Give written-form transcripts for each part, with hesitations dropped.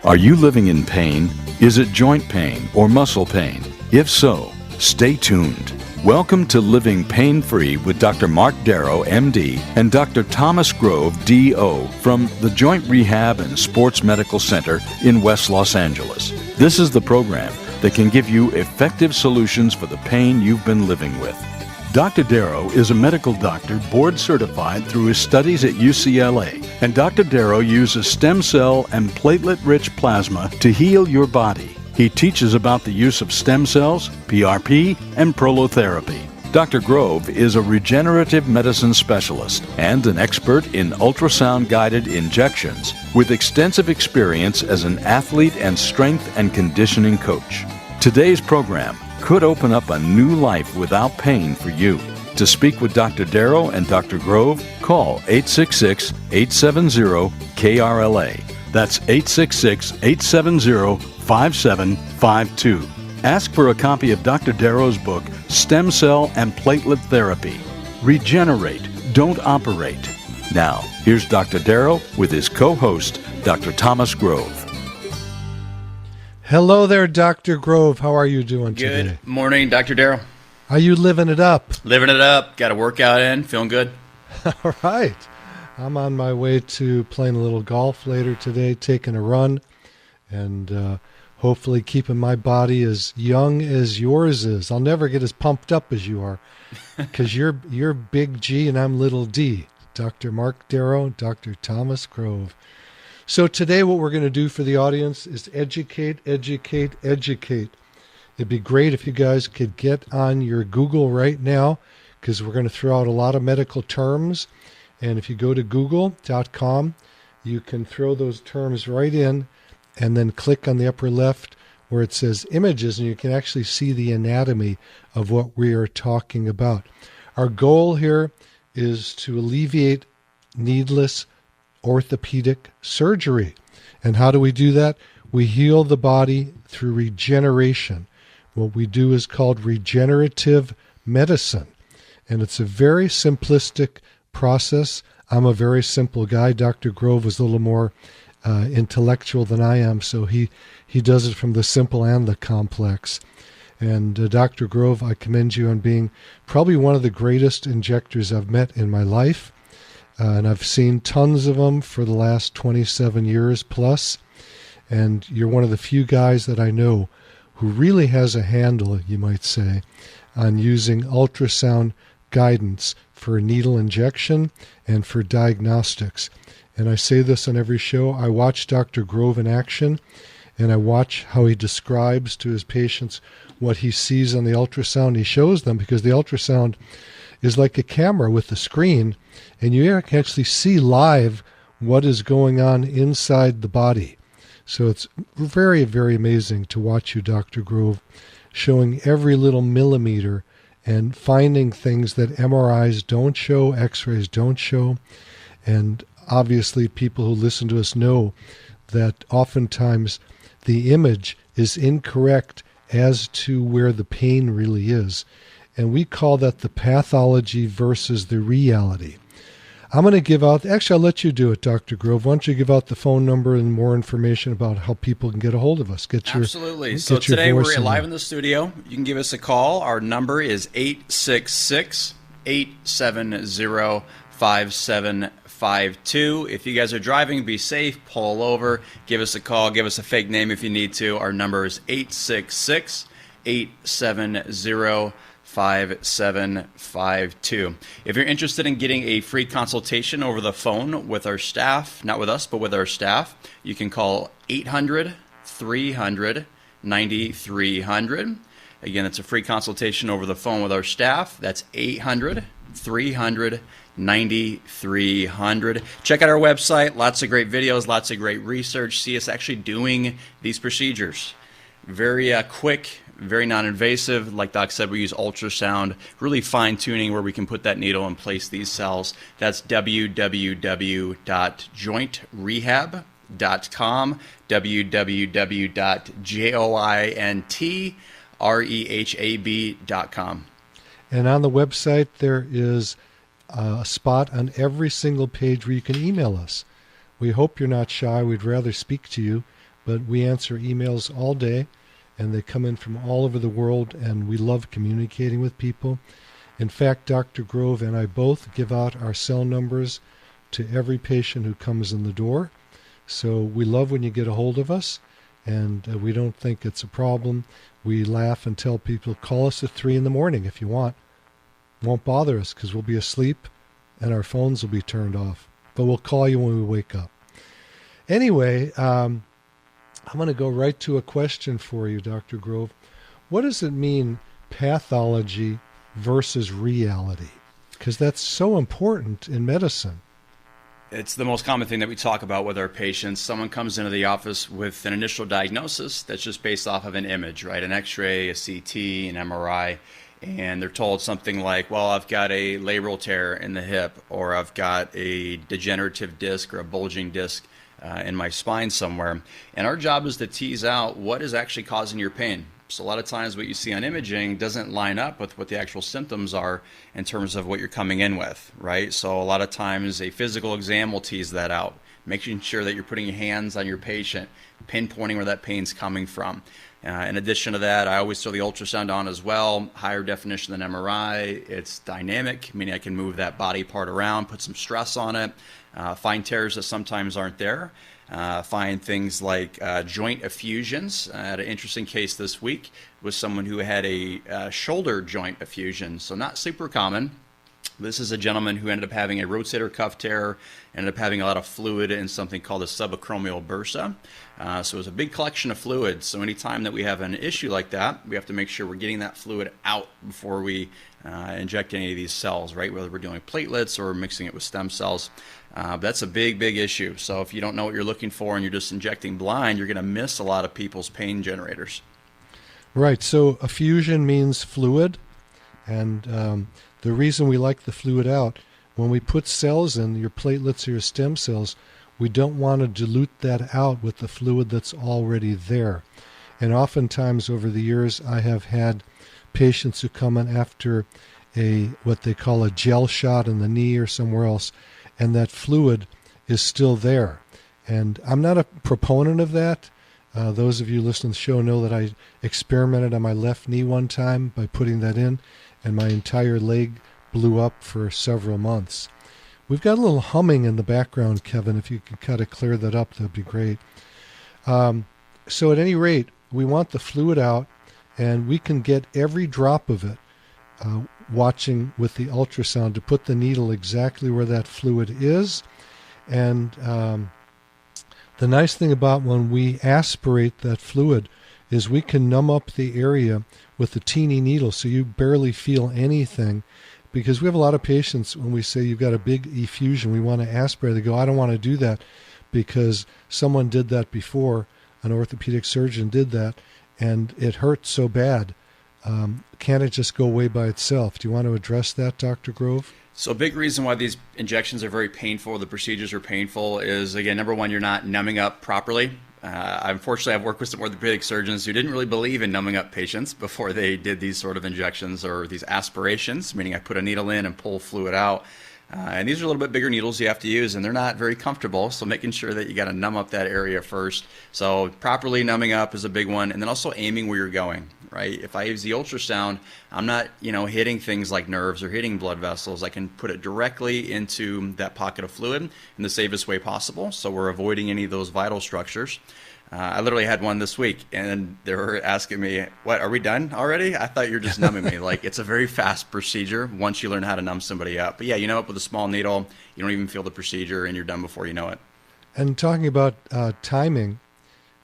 Are you living in pain? Is it joint pain or muscle pain? If so, stay tuned. Welcome to Living Pain-Free with Dr. Marc Darrow, MD, and Dr. Thomas Grove, DO, from the Joint Rehab and Sports Medical Center in West Los Angeles. This is the program that can give you effective solutions for the pain you've been living with. Dr. Darrow is a medical doctor board certified through his studies at UCLA, and Dr. Darrow uses stem cell and platelet-rich plasma to heal your body. He teaches about the use of stem cells, PRP, and prolotherapy. Dr. Grove is a regenerative medicine specialist and an expert in ultrasound-guided injections with extensive experience as an athlete and strength and conditioning coach. Today's program could open up a new life without pain for you. To speak with Dr. Darrow and Dr. Grove, call 866-870-KRLA. That's 866-870-5752. Ask for a copy of Dr. Darrow's book, Stem Cell and Platelet Therapy. Regenerate, don't operate. Now, here's Dr. Darrow with his co-host, Dr. Thomas Grove. Hello there, Dr. Grove. How are you doing today? Good morning, Dr. Darrow. Are you living it up? Living it up. Got a workout in. Feeling good. All right. I'm on my way to playing a little golf later today, taking a run, and hopefully keeping my body as young as yours is. I'll never get as pumped up as you are, because you're big G and I'm little d. Dr. Marc Darrow, Dr. Thomas Grove. So today what we're going to do for the audience is educate, educate, educate. It'd be great if you guys could get on your Google right now, because we're going to throw out a lot of medical terms. And if you go to google.com, you can throw those terms right in and then click on the upper left where it says images, and you can actually see the anatomy of what we are talking about. Our goal here is to alleviate needless orthopedic surgery. And how do we do that? We heal the body through regeneration. What we do is called regenerative medicine. And it's a very simplistic process. I'm a very simple guy. Dr. Grove is a little more intellectual than I am, so he does it from the simple and the complex. And Dr. Grove, I commend you on being probably one of the greatest injectors I've met in my life. And I've seen tons of them for the last 27 years plus. And you're one of the few guys that I know who really has a handle, you might say, on using ultrasound guidance for needle injection and for diagnostics. And I say this on every show. I watch Dr. Grove in action, and I watch how he describes to his patients what he sees on the ultrasound. He shows them, because the ultrasound is like a camera with a screen, and you can actually see live what is going on inside the body. So it's very, very amazing to watch you, Dr. Grove, showing every little millimeter and finding things that MRIs don't show, X-rays don't show. And obviously people who listen to us know that oftentimes the image is incorrect as to where the pain really is. And we call that the pathology versus the reality. I'm going to give out, actually I'll let you do it, Dr. Grove. Why don't you give out the phone number and more information about how people can get a hold of us? Absolutely. So today we're live in the studio. You can give us a call. Our number is 866-870-5752. If you guys are driving, be safe, pull over, give us a call, give us a fake name if you need to. Our number is 866-870-5752. If you're interested in getting a free consultation over the phone with our staff, not with us, but with our staff, you can call 800-300-9300. Again, it's a free consultation over the phone with our staff. That's 800-300-9300. Check out our website. Lots of great videos, lots of great research. See us actually doing these procedures. Very quick, very non-invasive. Like Doc said, we use ultrasound, really fine-tuning where we can put that needle and place these cells. That's www.jointrehab.com, www.jointrehab.com. And on the website, there is a spot on every single page where you can email us. We hope you're not shy. We'd rather speak to you. but we answer emails all day, and they come in from all over the world, and we love communicating with people. In fact, Dr. Grove and I both give out our cell numbers to every patient who comes in the door. So we love when you get a hold of us, and we don't think it's a problem. We laugh and tell people, call us at 3 in the morning if you want. Won't bother us because we'll be asleep and our phones will be turned off. But we'll call you when we wake up. Anyway, I'm going to go right to a question for you, Dr. Grove. What does it mean, pathology versus reality? Because that's so important in medicine. It's the most common thing that we talk about with our patients. Someone comes into the office with an initial diagnosis that's just based off of an image, right? An X-ray, a CT, an MRI, and they're told something like, well, I've got a labral tear in the hip, or I've got a degenerative disc or a bulging disc in my spine somewhere. And our job is to tease out what is actually causing your pain. So a lot of times what you see on imaging doesn't line up with what the actual symptoms are in terms of what you're coming in with, right? So a lot of times a physical exam will tease that out, making sure that you're putting your hands on your patient, pinpointing where that pain's coming from. In addition to that, I always throw the ultrasound on as well, higher definition than MRI. It's dynamic, meaning I can move that body part around, put some stress on it, find tears that sometimes aren't there. Find things like joint effusions. I had an interesting case this week with someone who had a shoulder joint effusion, so not super common. This is a gentleman who ended up having a rotator cuff tear, ended up having a lot of fluid in something called a subacromial bursa. So it was a big collection of fluid. So anytime that we have an issue like that, we have to make sure we're getting that fluid out before we inject any of these cells, right? Whether we're doing platelets or mixing it with stem cells. That's a big, big issue. So if you don't know what you're looking for and you're just injecting blind, you're going to miss a lot of people's pain generators. Right. So effusion means fluid. And the reason we like the fluid out, when we put cells in, your platelets or your stem cells, we don't want to dilute that out with the fluid that's already there. And oftentimes over the years, I have had patients who come in after what they call a gel shot in the knee or somewhere else, and that fluid is still there. And I'm not a proponent of that. Those of you listening to the show know that I experimented on my left knee one time by putting that in, and my entire leg blew up for several months. We've got a little humming in the background, Kevin. If you could kind of clear that up, that'd be great. So at any rate, we want the fluid out, and we can get every drop of it watching with the ultrasound to put the needle exactly where that fluid is. And the nice thing about when we aspirate that fluid is we can numb up the area with a teeny needle so you barely feel anything. Because we have a lot of patients, when we say you've got a big effusion, we want to aspirate, they go, I don't want to do that because someone did that before, an orthopedic surgeon did that, and it hurt so bad. Can't it just go away by itself? Do you want to address that, Dr. Grove? So a big reason why these injections are very painful, the procedures are painful, is, again, number one, you're not numbing up properly. Unfortunately, I've worked with some orthopedic surgeons who didn't really believe in numbing up patients before they did these sort of injections or these aspirations, meaning I put a needle in and pull fluid out. And these are a little bit bigger needles you have to use, and they're not very comfortable, so making sure that you got to numb up that area first. So properly numbing up is a big one, and then also aiming where you're going, right? If I use the ultrasound, I'm not, hitting things like nerves or hitting blood vessels. I can put it directly into that pocket of fluid in the safest way possible, so we're avoiding any of those vital structures. I literally had one this week, and they were asking me, what, are we done already? I thought you were just numbing me. Like, it's a very fast procedure once you learn how to numb somebody up. But yeah, you numb up with a small needle, you don't even feel the procedure, and you're done before you know it. And talking about timing,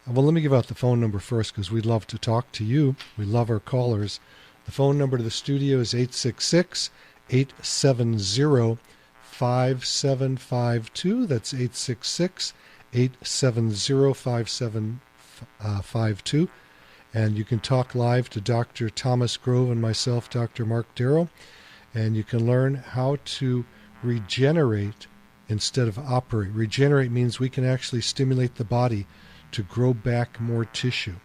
well, let me give out the phone number first because we'd love to talk to you. We love our callers. The phone number to the studio is 866-870-5752. That's 866-870-5752. And you can talk live to Dr. Thomas Grove and myself, Dr. Marc Darrow. And you can learn how to regenerate instead of operate. Regenerate means we can actually stimulate the body to grow back more tissue.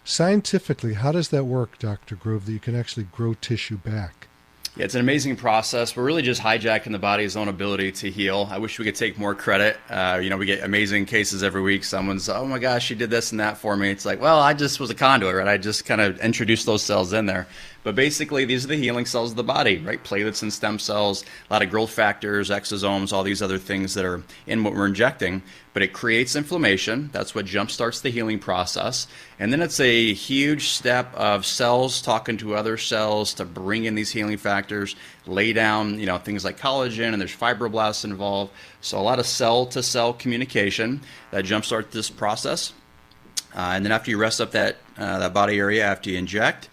Scientifically, how does that work, Dr. Grove, that you can actually grow tissue back? Yeah, it's an amazing process. We're really just hijacking the body's own ability to heal. I wish we could take more credit. We get amazing cases every week. Someone's, oh my gosh, she did this and that for me. It's like, well, I just was a conduit, right? I just kind of introduced those cells in there. But basically, these are the healing cells of the body, right? Platelets and stem cells, a lot of growth factors, exosomes, all these other things that are in what we're injecting. But it creates inflammation. That's what jumpstarts the healing process. And then it's a huge step of cells talking to other cells to bring in these healing factors, lay down, things like collagen, and there's fibroblasts involved. So a lot of cell-to-cell communication that jumpstarts this process. And then after you rest up that body area, after you inject,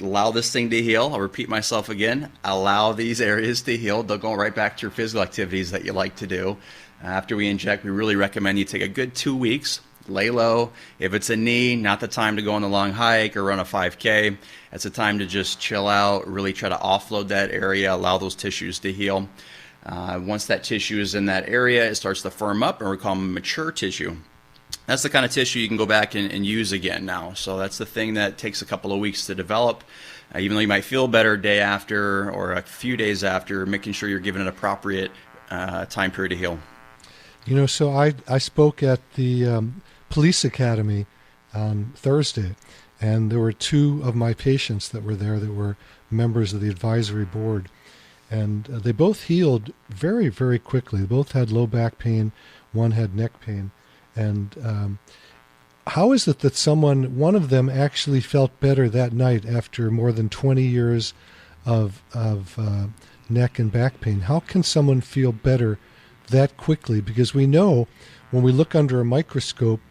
allow this thing to heal. I'll repeat myself again. Allow these areas to heal. They'll go right back to your physical activities that you like to do. After we inject, we really recommend you take a good 2 weeks. Lay low. If it's a knee, not the time to go on a long hike or run a 5K. It's a time to just chill out, really try to offload that area, allow those tissues to heal. Once that tissue is in that area, it starts to firm up, and we call them mature tissue. That's the kind of tissue you can go back and use again now. So that's the thing that takes a couple of weeks to develop. Even though you might feel better day after or a few days after, making sure you're giving it appropriate time period to heal. So I spoke at the police academy on Thursday, and there were 2 of my patients that were there that were members of the advisory board. And they both healed very, very quickly. They both had low back pain. One had neck pain. And how is it that one of them actually felt better that night after more than 20 years of neck and back pain? How can someone feel better that quickly? Because we know when we look under a microscope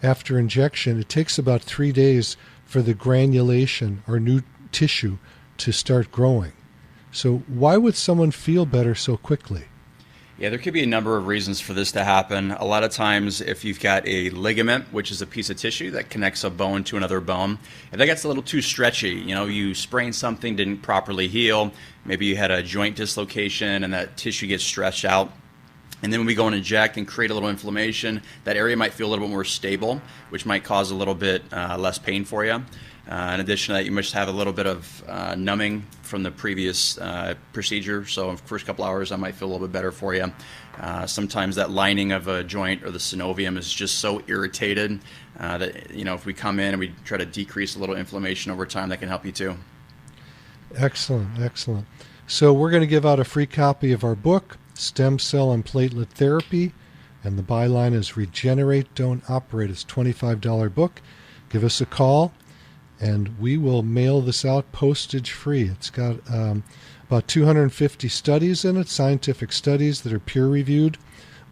after injection, it takes about 3 days for the granulation or new tissue to start growing. So why would someone feel better so quickly? Yeah, there could be a number of reasons for this to happen. A lot of times, if you've got a ligament, which is a piece of tissue that connects a bone to another bone, if that gets a little too stretchy, you sprained something, didn't properly heal, maybe you had a joint dislocation and that tissue gets stretched out. And then when we go and inject and create a little inflammation, that area might feel a little bit more stable, which might cause a little bit less pain for you. In addition to that, you must have a little bit of numbing from the previous procedure. So in the first couple hours, that might feel a little bit better for you. Sometimes that lining of a joint or the synovium is just so irritated that, if we come in and we try to decrease a little inflammation over time, that can help you too. Excellent, excellent. So we're going to give out a free copy of our book, Stem Cell and Platelet Therapy, and the byline is Regenerate, Don't Operate. It's a $25 book. Give us a call, and we will mail this out postage free. It's got about 250 studies in it, scientific studies that are peer-reviewed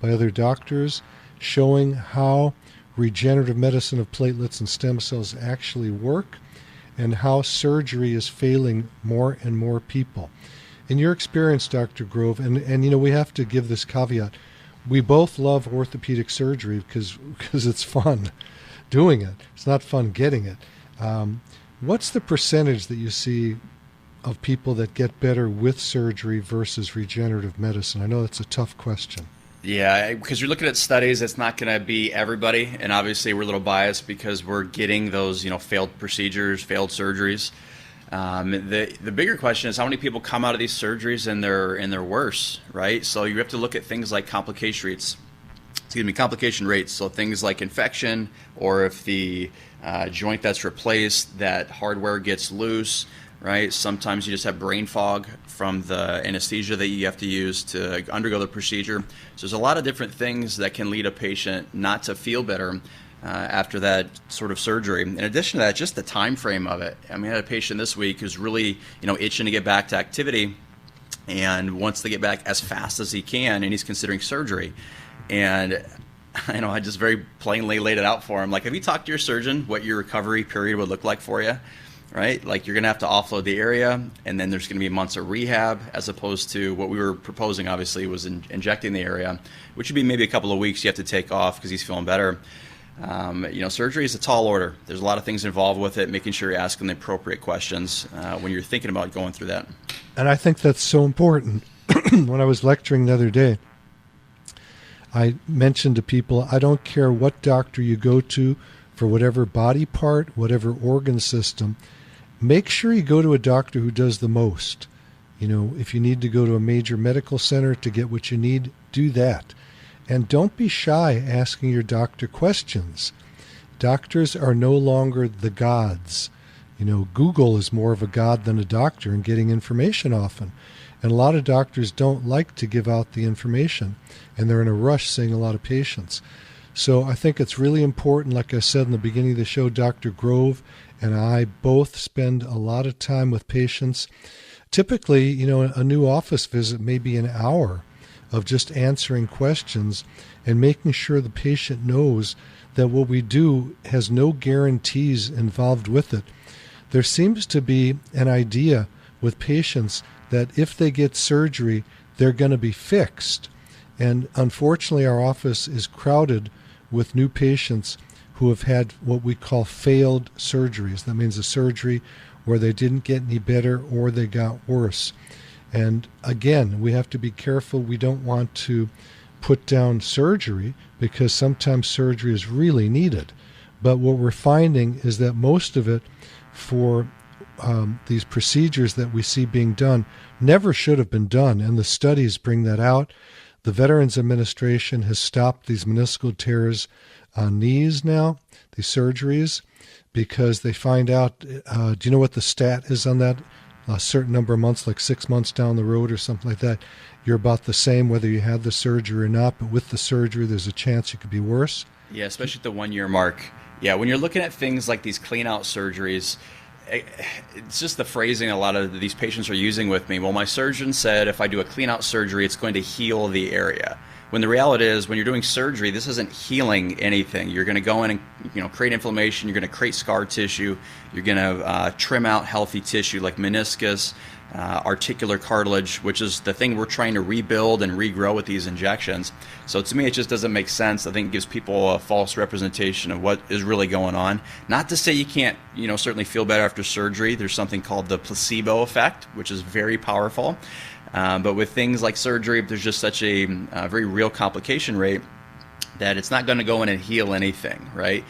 by other doctors, showing how regenerative medicine of platelets and stem cells actually work, and how surgery is failing more and more people. In your experience, Dr. Grove, and we have to give this caveat, we both love orthopedic surgery because it's fun doing it. It's not fun getting it. What's the percentage that you see of people that get better with surgery versus regenerative medicine? I know that's a tough question. Yeah, because you're looking at studies, it's not going to be everybody, and obviously we're a little biased because we're getting those, failed procedures, failed surgeries. The bigger question is how many people come out of these surgeries and they're worse, right? So you have to look at things like complication rates. So things like infection, or if the joint that's replaced, that hardware gets loose, right? Sometimes you just have brain fog from the anesthesia that you have to use to undergo the procedure. So there's a lot of different things that can lead a patient not to feel better after that sort of surgery. In addition to that, just the time frame of it. I had a patient this week who's really, itching to get back to activity and wants to get back as fast as he can, and he's considering surgery. And I just very plainly laid it out for him. Like, have you talked to your surgeon what your recovery period would look like for you? Right? Like, you're going to have to offload the area, and then there's going to be months of rehab, as opposed to what we were proposing, obviously, was injecting the area, which would be maybe a couple of weeks you have to take off because he's feeling better. Surgery is a tall order. There's a lot of things involved with it, making sure you're asking the appropriate questions when you're thinking about going through that. And I think that's so important. When I was lecturing the other day, I mentioned to people, I don't care what doctor you go to for whatever body part, whatever organ system, make sure you go to a doctor who does the most. If you need to go to a major medical center to get what you need, do that. And don't be shy asking your doctor questions. Doctors are no longer the gods. Google is more of a god than a doctor in getting information often. And a lot of doctors don't like to give out the information, and they're in a rush seeing a lot of patients. So I think it's really important, like I said in the beginning of the show, Dr. Grove and I both spend a lot of time with patients. Typically, a new office visit may be an hour of just answering questions and making sure the patient knows that what we do has no guarantees involved with it. There seems to be an idea with patients that if they get surgery, they're going to be fixed. And unfortunately, our office is crowded with new patients who have had what we call failed surgeries. That means a surgery where they didn't get any better or they got worse. And again, we have to be careful. We don't want to put down surgery because sometimes surgery is really needed. But what we're finding is that most of it for these procedures that we see being done never should have been done, and the studies bring that out. The Veterans Administration has stopped these meniscal tears on knees now, these surgeries, because they find out, do you know what the stat is on that? A certain number of months, like 6 months down the road or something like that, you're about the same whether you had the surgery or not, but with the surgery there's a chance you could be worse. Yeah, especially at the 1 year mark. Yeah, when you're looking at things like these clean out surgeries, it's just the phrasing a lot of these patients are using with me. Well, my surgeon said if I do a clean out surgery, it's going to heal the area. When the reality is, when you're doing surgery, this isn't healing anything. You're going to go in and create inflammation. You're going to create scar tissue. You're going to trim out healthy tissue like meniscus, articular cartilage, which is the thing we're trying to rebuild and regrow with these injections. So to me, it just doesn't make sense. I think it gives people a false representation of what is really going on. Not to say you can't, certainly feel better after surgery. There's something called the placebo effect, which is very powerful. But with things like surgery, there's just such a very real complication rate that it's not going to go in and heal anything, right?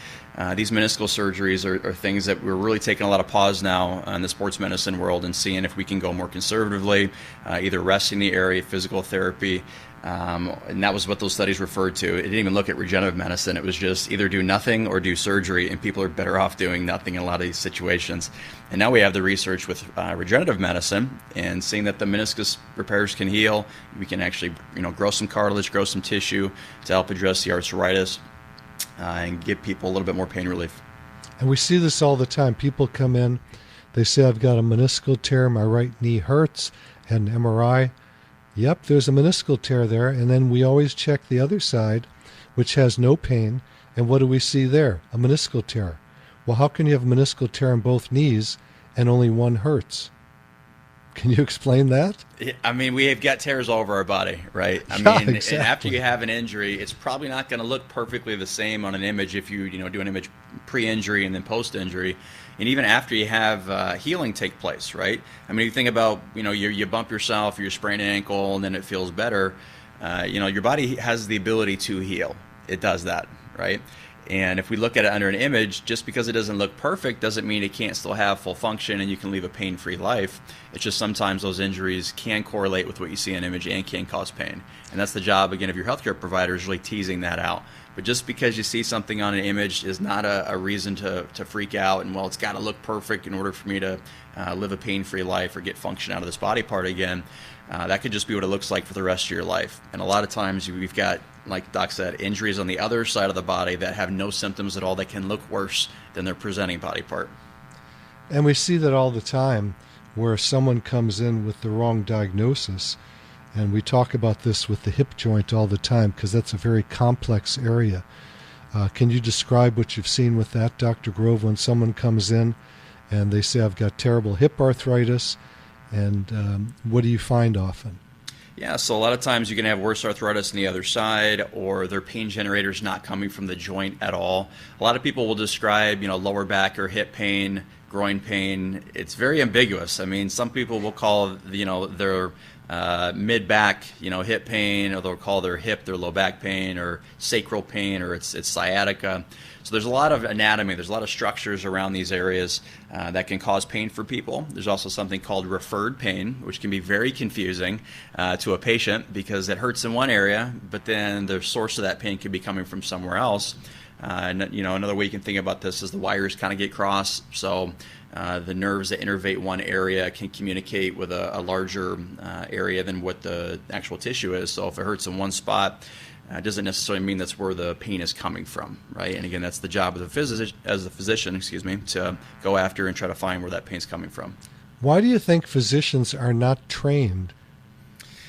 These meniscal surgeries are things that we're really taking a lot of pause now in the sports medicine world and seeing if we can go more conservatively, either resting the area, physical therapy, and that was what those studies referred to. It didn't even look at regenerative medicine. It was just either do nothing or do surgery, and people are better off doing nothing in a lot of these situations. And now we have the research with regenerative medicine and seeing that the meniscus repairs can heal. We can actually, grow some cartilage, grow some tissue to help address the arthritis and give people a little bit more pain relief. And we see this all the time. People come in, they say, I've got a meniscal tear, my right knee hurts, had an MRI. Yep, there's a meniscal tear there. And then we always check the other side, which has no pain. And what do we see there? A meniscal tear. Well, how can you have a meniscal tear in both knees and only one hurts? Can you explain that? I mean, we have got tears all over our body, right? Exactly. And after you have an injury, it's probably not going to look perfectly the same on an image if you do an image pre-injury and then post-injury, and even after you have healing take place, right? I mean, you think about you bump yourself, or you sprain an ankle, and then it feels better. Your body has the ability to heal. It does that, right? And if we look at it under an image, just because it doesn't look perfect doesn't mean it can't still have full function and you can live a pain-free life. It's just sometimes those injuries can correlate with what you see in an image and can cause pain. And that's the job, again, of your healthcare provider, is really teasing that out. But just because you see something on an image is not a reason to freak out and, well, it's got to look perfect in order for me to live a pain-free life or get function out of this body part again. That could just be what it looks like for the rest of your life. And a lot of times we've got, like Doc said, injuries on the other side of the body that have no symptoms at all, that can look worse than their presenting body part. And we see that all the time where someone comes in with the wrong diagnosis. And we talk about this with the hip joint all the time because that's a very complex area. Can you describe what you've seen with that, Dr. Grove, when someone comes in and they say, I've got terrible hip arthritis, and what do you find often? Yeah, so a lot of times you can have worse arthritis on the other side, or their pain generator's not coming from the joint at all. A lot of people will describe, lower back or hip pain groin pain, it's very ambiguous. I mean, some people will call, their mid-back, hip pain, or they'll call their hip their low back pain, or sacral pain, or it's sciatica. So there's a lot of anatomy, there's a lot of structures around these areas that can cause pain for people. There's also something called referred pain, which can be very confusing to a patient because it hurts in one area, but then the source of that pain could be coming from somewhere else. Another way you can think about this is the wires kind of get crossed, so the nerves that innervate one area can communicate with a larger area than what the actual tissue is. So if it hurts in one spot, it doesn't necessarily mean that's where the pain is coming from, right? And again, that's the job of the physician, to go after and try to find where that pain's coming from. Why do you think physicians are not trained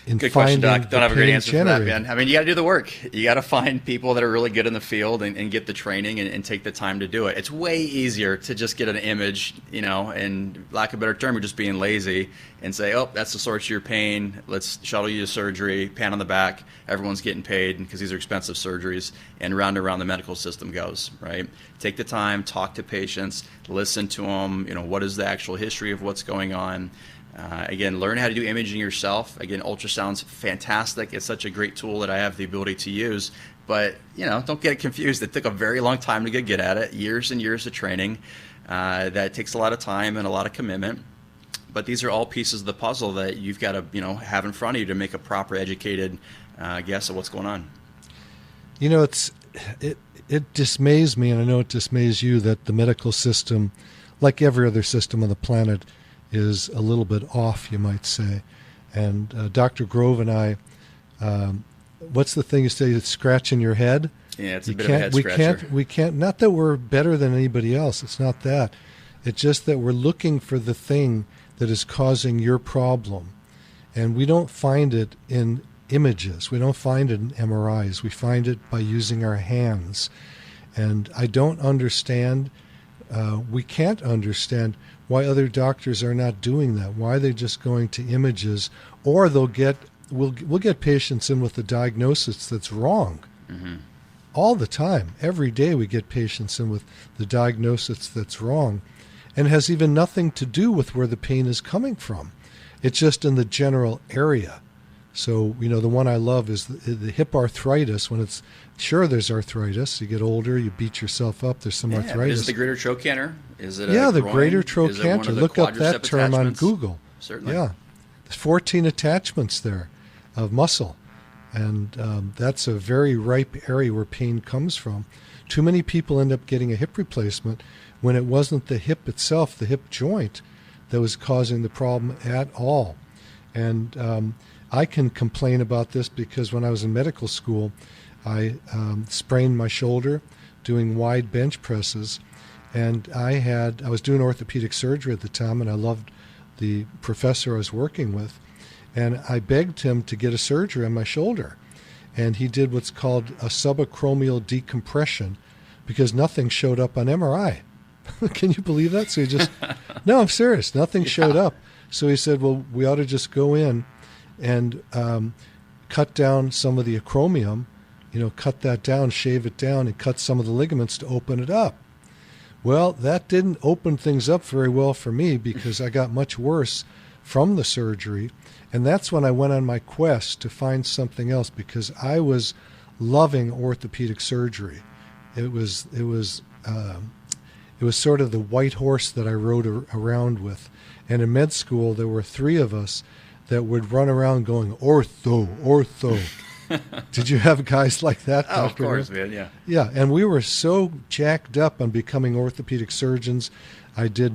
in Good question, finding Doc. Don't have a great answer generator? for that, man. I mean, you got to do the work. You got to find people that are really good in the field and get the training and take the time to do it. It's way easier to just get an image, and lack of a better term, you're just being lazy and say, oh, that's the source of your pain. Let's shuttle you to surgery, pan on the back. Everyone's getting paid because these are expensive surgeries, and round and round the medical system goes, right? Take the time, talk to patients, listen to them. What is the actual history of what's going on? Again, learn how to do imaging yourself. Again, ultrasound's fantastic. It's such a great tool that I have the ability to use. But, don't get it confused. It took a very long time to get good at it, years and years of training. That takes a lot of time and a lot of commitment. But these are all pieces of the puzzle that you've got to, have in front of you to make a proper educated guess of what's going on. It dismays me, and I know it dismays you, that the medical system, like every other system on the planet, is a little bit off, you might say. And Dr. Grove and I, what's the thing you say, it's scratching your head? Yeah, it's a bit of a head scratcher. We can't, not that we're better than anybody else, it's not that. It's just that we're looking for the thing that is causing your problem. And we don't find it in images. We don't find it in MRIs. We find it by using our hands. And I don't understand, we can't understand why other doctors are not doing that. Why are they just going to images? Or we'll get patients in with a diagnosis that's wrong. Mm-hmm. All the time. Every day we get patients in with the diagnosis that's wrong, and has even nothing to do with where the pain is coming from. It's just in the general area. So, the one I love is the hip arthritis. When it's, sure, there's arthritis. You get older, you beat yourself up, there's some arthritis. Is it the greater trochanter? Is it the greater trochanter. Look up that term on Google. Certainly. Yeah. There's 14 attachments there of muscle. And that's a very ripe area where pain comes from. Too many people end up getting a hip replacement when it wasn't the hip itself, the hip joint, that was causing the problem at all. And I can complain about this because when I was in medical school, I sprained my shoulder doing wide bench presses, and I was doing orthopedic surgery at the time, and I loved the professor I was working with, and I begged him to get a surgery on my shoulder, and he did what's called a subacromial decompression because nothing showed up on MRI. Can you believe that? So he just, no, I'm serious, nothing showed up. So he said, well, we ought to just go in and cut down some of the acromion, cut that down, shave it down, and cut some of the ligaments to open it up. Well, that didn't open things up very well for me because I got much worse from the surgery. And that's when I went on my quest to find something else because I was loving orthopedic surgery. It was sort of the white horse that I rode around with. And in med school, there were 3 of us that would run around going, ortho, ortho. Did you have guys like that, Dr. Of course, man, yeah. Yeah, and we were so jacked up on becoming orthopedic surgeons. I did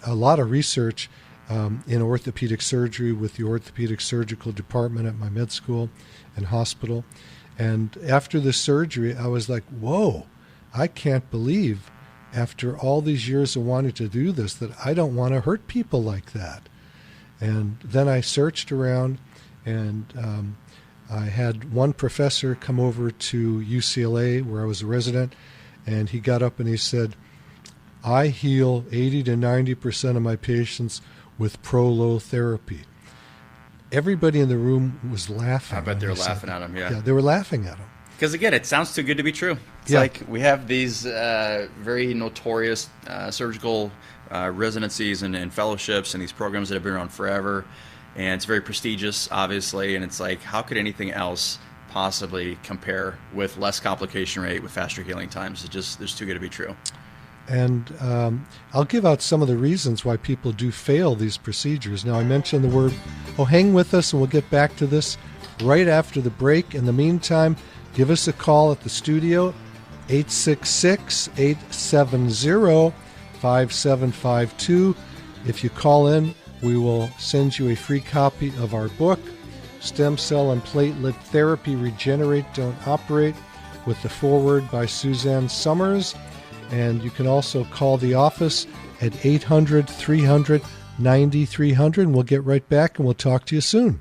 a lot of research in orthopedic surgery with the orthopedic surgical department at my med school and hospital. And after the surgery, I was like, whoa, I can't believe after all these years of wanting to do this that I don't want to hurt people like that. And then I searched around, and I had one professor come over to UCLA where I was a resident, and he got up and he said, I heal 80 to 90% of my patients with prolotherapy. Everybody in the room was laughing. I bet they were laughing at him, yeah. Yeah, they were laughing at him. Because again, it sounds too good to be true. It's Yeah. like we have these very notorious surgical residencies and fellowships and these programs that have been around forever, and it's very prestigious, obviously. And it's like, how could anything else possibly compare with less complication rate, with faster healing times? It's too good to be true. And I'll give out some of the reasons why people do fail these procedures. Now, I mentioned the word, hang with us, and we'll get back to this right after the break. In the meantime, give us a call at the studio, 866-870-5752. If you call in, we will send you a free copy of our book, Stem Cell and Platelet Therapy, Regenerate, Don't Operate, with the foreword by Suzanne Summers. And you can also call the office at 800-300-9300, and we'll get right back and we'll talk to you soon.